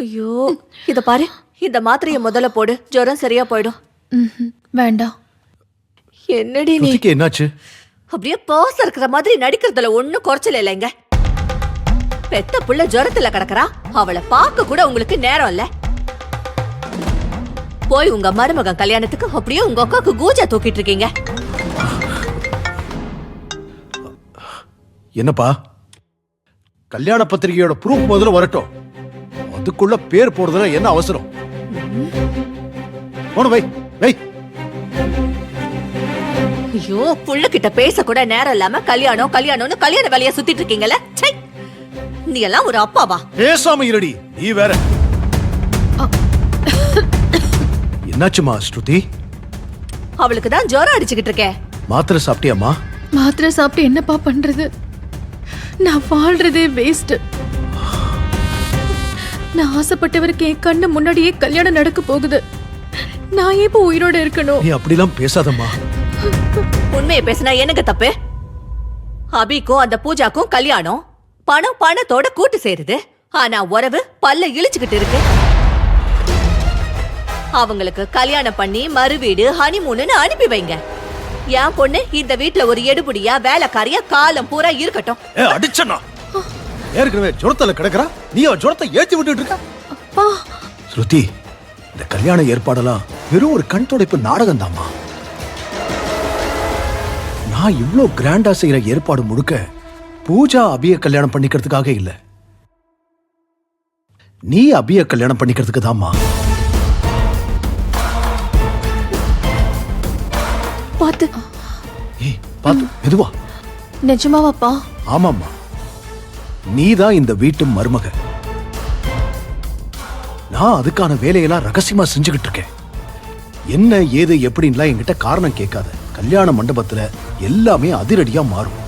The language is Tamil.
ஐயோ, இத பாரு, இந்த மாத்திரைய முதல்ல போடு, ஜுரம் சரியா போயிடும். வேண்டாம். என்னடி நீ? என்னாச்சு? அப்படியே பாஸ் இருக்கிற மாதிரி நடிக்கிறதுல ஒண்ணும் குறைச்சல இல்லைங்க. பெத்த புள்ள ஜுரத்துல கிடக்குறா, அவளை பார்க்க கூட உங்களுக்கு நேரம் இல்ல. போய் உங்க மருமகன் கல்யாணத்துக்கு அப்படியே உங்க அக்காக்கு கூஜா தூக்கிட்டு இருக்கீங்க. என்னப்பா, கல்யாண பத்திரிகையோட ப்ரூஃப் முதல்ல வரட்டும், அதுக்குள்ள பேர் போடுறதுல என்ன அவசரம்? வை வை. ஐயோ, புள்ள கிட்ட பேச கூட நேரம் இல்லாம கல்யாணம் கல்யாணம்னு கல்யாண வேலைய சுத்திட்டு இருக்கீங்கல்ல. நீ எல்லாம் ஒரு அப்பாவா? பேசாம இருடி, நீ வேற. என்னாச்சுமா ஸ்ருதி? அவளுக்கு தான் ஜுரம் அடிச்சுக்கிட்டு இருக்கேன். மாத்திரை சாப்பிட்டியாமா? மாத்திரை சாப்பிட்டு என்னப்பா பண்றது? நான் வாழ்றதே வேஸ்ட். நான் ஆசைப்பட்டவருக்கு என் கண்ணு முன்னாடியே கல்யாணம் நடக்க போகுது. நான் இப்போ உயிரோட இருக்கணும். நீ அப்படிலாம் பேசாதம்மா. உண்மையை பேசினா எனக்கு தப்பு. அபிக்கும் அந்த பூஜாக்கும் கல்யாணம், பணம் பணத்தோட கூட்டு சேருது. ஆனா உறவு பல்ல இழிச்சுக்கிட்டு இருக்கு. அவங்களுக்கு கல்யாணம் பண்ணி மறுவீடு ஹனிமூன்னு அனுப்பி வைங்க. என் பொண்ணு இந்த வீட்டுல ஒரு எடுபடியா வேலைக்காரியா காலம் பூரா இருக்கட்டும். அடிச்சனா ஏற்கனவே ஜுரத்துல கிடக்குறா, நீ ஜுரத்தை ஏத்தி விட்டுட்டு இருக்க. அப்பா ஸ்ருதி, இந்த கல்யாண ஏற்பாடெல்லாம் வெறும் ஒரு கண் துடைப்பு நாடகம் தாமா. நான் இவ்ளோ கிராண்டா செய்யற ஏற்பாடு முழுக்க பூஜா அபிய கல்யாணம் பண்ணிக்கிறதுக்காக இல்ல, நீ அபிய கல்யாணம் பண்ணிக்கிறதுக்கு தாமா. பாத்து. ஏய் பாத்து, மெதுவா. நிஜமாவாப்பா? ஆமாம்மா, நீதான் இந்த வீட்டு மருமக. நான் அதுக்கான வேலையெல்லாம் ரகசியமா செஞ்சுக்கிட்டு இருக்கேன். என்ன ஏது எப்படின்லாம் என்கிட்ட காரணம் கேட்காத. கல்யாண மண்டபத்துல எல்லாமே அதிரடியா மாறும்.